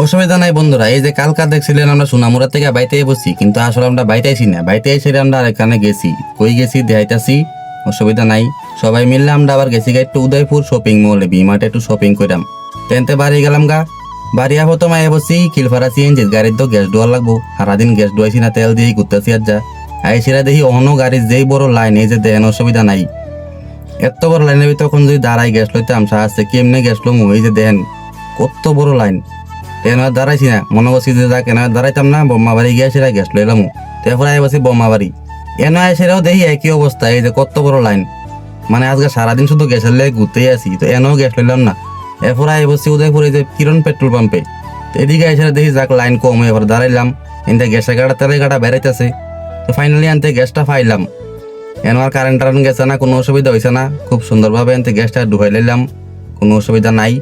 অসুবিধা নাই বন্ধুরা, এই যে কালকা দেখছিলেন আমরা সোনামুড়া থেকে বাইতে বসছি, কিন্তু আসলে আমরা বাইতে আইছি না, বাইতে এসে আমরা এখানে গেছি। কই গেছি দেখাইতাছি, অসুবিধা নাই। সবাই মিললে আমরা আবার গেছি গা একটু উদয়পুর শপিং মলে, বিমার্টে একটু শপিং করলাম। তেনতে বাড়ি গেলাম গা, বাড়ি প্রথম আই বসছি কিলফারা সিএনজি গাড়ির তো গ্যাস ডোয়ার লাগবো। সারাদিন গ্যাস ডুয়াইছি না, তেল দিয়ে ঘুরতেছি। আর যা আইসিরা দেখি অন্য গাড়ির যেই বড় লাইন, এই যে দেন অসুবিধা নাই, এত বড় লাইনের ভিতরে তখন যদি দাঁড়াই গ্যাস লইতাম সাহায্যে কেমনে গ্যাস লমু, এই যে দেন কত বড় লাইন। কেন দাঁড়াইছি না, মনে করছি যে যা কেন দাঁড়াইতাম না, বোম্মা বাড়ি গিয়ে সেরা গ্যাস লইলাম। তারপরে আই বসি বোম্মা বাড়ি, এনে সেরাও দেখি একই অবস্থা, এই যে কত বড় লাইন। মানে আজকে সারাদিন শুধু গ্যাসের লেগে ঘুরতেই আসি, তো এনেও গ্যাস লইলাম না। এরপরে আই বসছি উদয়পুর এই যে কিরণ পেট্রোল পাম্পে, তো এদিকে এসে দেখি যাক লাইন কম, এবার দাঁড়াইলাম। এনতে গ্যাসের গাড়া তেলের গাড়া বেড়াইতেছে, তো ফাইনালি আনতে গ্যাসটা পাইলাম। এন আর কারেন্ট টারেন্ট গেছে না, কোনো অসুবিধা হয়েছে না, খুব সুন্দরভাবে এনতে গ্যাসটা ঢুকাই লাইলাম, কোনো অসুবিধা নাই।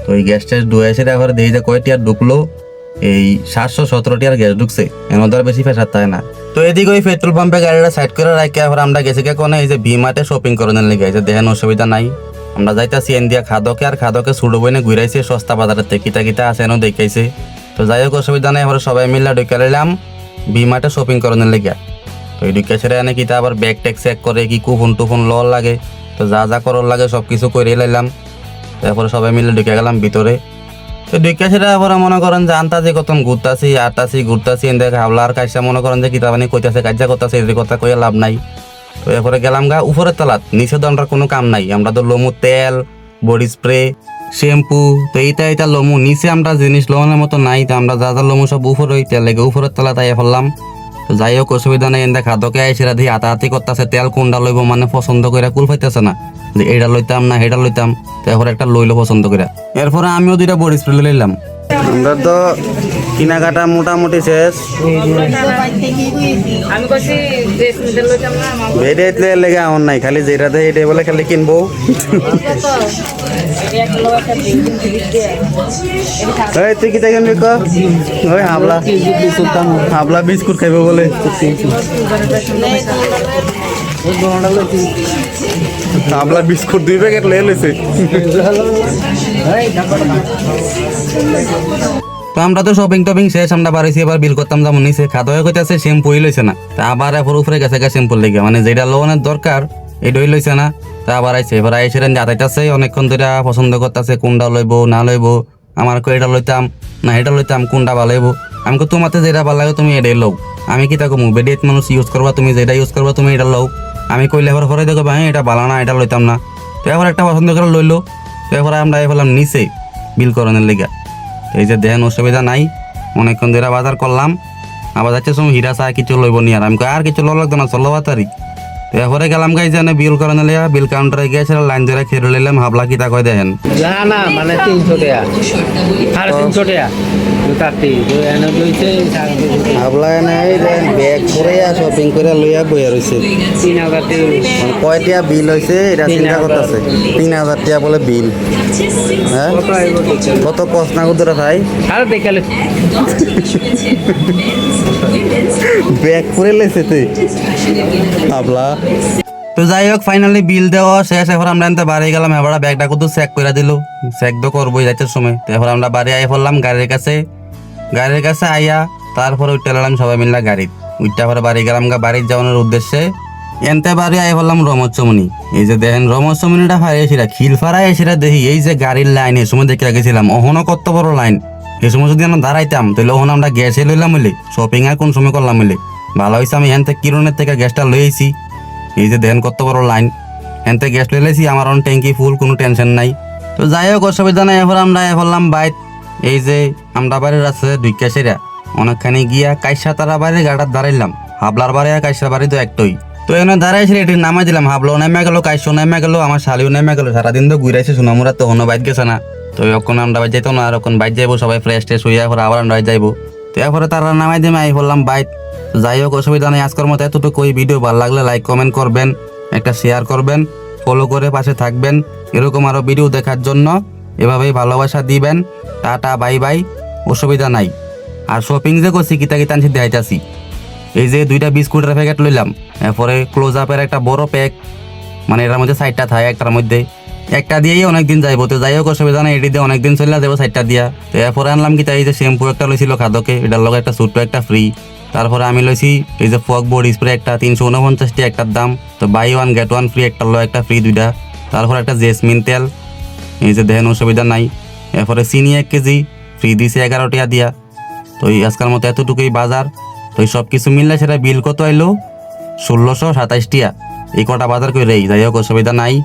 তো এই গ্যাস ট্যাস ডুয়ে এসে এবার দেখি যে কয়টি আর ঢুকলো, এই 717টি আর গ্যাস ঢুকছে, এর মধ্যে আর বেশি ফেসার থাকে না। তো এদিকে ওই পেট্রোল পাম্পে গাড়িটা সাইড করে রাখি আবার আমরা গেছি কোনে এই যে ভিমার্টে শপিং করানোর লেগে, এই যে দেখেন অসুবিধা নাই। আমরা যাইতাছি এন দিয়া খাদকে, আর খাদকে ছুড়ো বইনে ঘুরাইছে সস্তা বাজারের থেকে, কিতা কিতা আছে এনও দেখাইছে। তো যাই হোক অসুবিধা নাই, এবার সবাই মিলে ঢুকে নিলাম ভিমার্টে শপিং করানোর লেগে। তো এই ঢুকে ছেড়ে এনে কিতা আবার ব্যাগ ট্যাগ চেক করে, কি কুপন টুপন লওয়ার লাগে, তো যা যা করার লাগে সব কিছু করে লাইলাম। তারপরে সবাই মিলে ঢুকে গেলাম ভিতরে। তো ঢুকে সেটা আবার মনে করেন যে আনতাছি কতক্ষণ ঘুরতাছি দেখ হাবলার কাজটা মনে করেন যে কিতাবানি কইতাছে কাজা করতেছে, এদের কথা কইয়া লাভ নাই। তো এরপরে গেলাম গা উপরের তলাত, নিচে তো আমরা কোনো কাম নাই, আমরা তো লমু তেল, বডি স্প্রে, শ্যাম্পু, তো এইটা লমু, নিচে আমরা জিনিস লোনের মতো নাই। তো আমরা যা যা লমু সব উপরে তেল লেগে উপরের তলা তাই ফেললাম। তো যাই হোক অসুবিধা নেই, এনে খাদকে আইসিরা দিয়ে হাতাহাতি করতেছে, তেল কোনটা লইব মানে পছন্দ করে কুল পাইতেছে না, যে এইটা লইতাম না সেটা লইতাম। তারপরে একটা লইলো পছন্দ করে, এরপরে আমিও দুইটা বডি স্প্রে লইলাম। আমরা তো কেনাকাটা মোটামুটি শেষ, বেড়ে লেগে আমার নাই, খালি যেটাতে এটা বলে খালি কিনবো। তুই কি দেখেন ওই হাবলা বিস্কুট খাইবে বলে, হাবলা বিস্কুট 2 প্যাকেট লয়ে লইছে। তো আমরা তো শপিং টপিং শেষ, আমরা বাড়িছি এবার বিল করতাম যেমন নিচে। খাওয়া কইতাছে শ্যাম্পুই লইছে না, তা আবার এরপর উপরে গেছে শ্যাম্পুর লেগে, মানে যেটা লোনের দরকার এটাই লইছে না। তা আবার আইছে, এবার আইসে যাতাইতাছে অনেকক্ষণ ধরে পছন্দ করতেছে কোনটা লইব না লইব। আমার এটা লইতাম না এটা লইতাম, কোনটা ভালো লইব। আমি তোমার যেটা ভালো লাগে তুমি এটাই লও। আমি কি তাকে বেডিয়েট মানুষ ইউজ করবা, তুমি যেটা ইউজ করবা তুমি এটা লও। আমি কইলে এবার পরে দেখো ভাই এটা ভালো না, এটা লইতাম না। তো এবার একটা পছন্দ করে লইলো। তো এবার আমরা এলাম নিচে বিল করানোর লেগে। এই যে দেন অসুবিধা নাই, অনেকক্ষণ ধরে বাজার করলাম। আবার যাচ্ছে সময় হিরা চা কিছু লইব নি, আর আমি আর কিছু লওয়া লাগতো না, চলো বাতারি। তো এরপরে গেলাম গাই যে বিল করানো লিয়া, বিল কাউন্টারে গিয়েছে লাইন ধরে খেয়ে লইলাম। হাবলা কি তা কয় দেখেন না মানে 300 টাকা, 350 টাকা। হাবলা এনে ব্যাগ করে শপিং করে লইয়া বইয়া রয়েছে। 3000 টাকা কয়টা বিল হয়েছে এটা চিন্তা করতেছে। 3000 টাকা বলে বিল। হ্যাঁ কত প্রশ্ন ধরে ভাই আর দেখালে ব্যাগ করে লেছে তুই হাবলা। তো যাই হোক ফাইনালি বিল দেওয়া শেষ। এবার আমরা এনতে বাড়ি গেলাম, এবার ব্যাগটা কত চেক করে দিল, চেক তো করবোই যাইতে সময়। তো এবার আমরা বাড়ি আই পড়লাম গাড়ির কাছে আইয়া, তারপরে উঠতে গেলাম সবাই মিললা গাড়ির উঠতে। পরে বাড়ি গেলাম বাড়ির যাওয়ানোর উদ্দেশ্যে। এনতে বাড়ি আই পড়লাম রমচ্চমনি। এই যে দেখেন রমচ্চমনিটা ফাইয়েছিলা খিলফারা এসেরা দেখি এই যে গাড়ির লাইন এই সময় দেখে গেছিলাম, অহনো কত বড় লাইন। এই সময় যদি আমরা দাঁড়াইতাম তাহলে ওখানে আমরা গ্যাসে লইলাম মিলে, শপিং আর কোন সময় করলাম মিলে। ভালো হয়েছে আমি এন থেকে কিরণের থেকে গ্যাসটা লইছি। এই যে দেখেন কত বড় লাইন, এনতে গ্যাস লইলেছি, আমার অন ট্যাঙ্কি ফুল, কোনো টেনশন নাই। তো যাই হোক অসুবিধা নাই। এবার আমরা এলাম বাইক। এই যে আমরা বাড়ির আছে দুইকা সেরা অনেকখানি গিয়া কাইসা তারা বাড়ির গাড়ার দাঁড়াইলাম। হাবলার বাড়ি আর কাইসার বাড়ি তো একটাই। তো এখানে দাঁড়াইছে এটি নামাই দিলাম, হাবলাও নেমে গেলো, কাইসও নেমে গেলো, আমার শালিও নেমে গেলো। সারাদিন তো ঘুরাইছে সোনামুরা, তো অন্য বাইক গেছে না। তো এখন আমরা বাইক যাইতো না, আর এখন বাইক যাইবো সবাই ফ্রেশ ট্রেশ হইয়া, এরপর আবার আমরা যাইবো। তো এরপরে তারা নামাই দিয়ে আই বললাম বাইক। যাই হোক অসুবিধা নেই, আজকের মতো এতটুকু। ভিডিও ভালো লাগলে লাইক কমেন্ট করবেন, একটা শেয়ার করবেন, ফলো করে পাশে থাকবেন এরকম আরো ভিডিও দেখার জন্য। এভাবেই ভালোবাসা দিবেন। টাটা বাই বাই, অসুবিধা নাই। আর শপিং যে করছি কিতা কিতা আনছি দেখাইতাছি। এই যে 2টা বিস্কুটের প্যাকেট লইলাম, এরপরে ক্লোজ আপের একটা বড় প্যাক, মানে এটার মধ্যে 4টা থাকে একটার মধ্যে। একটা দিয়েই অনেকদিন যাইব, তো যাই হোক অসুবিধা নাই, এটি দিয়ে অনেকদিন চলে যাবো 4টা দিয়া। তো এরপরে আনলাম কি তাই যে শ্যাম্পু একটা লইছিল খাদকে, এটার লগে একটা ছোট্ট একটা ফ্রি। তারপরে আমি লইছি এই যে ফগ বডি স্প্রে একটা 349 একটার দাম, তো buy one get one free, একটা লয় একটা ফ্রি 2টা। তারপর একটা জেসমিন তেল, এই যে দেখেন অসুবিধা নাই। এরপরে চিনি 1 কেজি ফ্রি দিছে 11 টাকা দিয়া। তো এই আজকাল মতো এতটুকুই বাজার। তো এই সব কিছু মিললে সেটা বিল কত আইলো 1627 টাকা। এই কটা বাজার করে যাই হোক অসুবিধা নাই।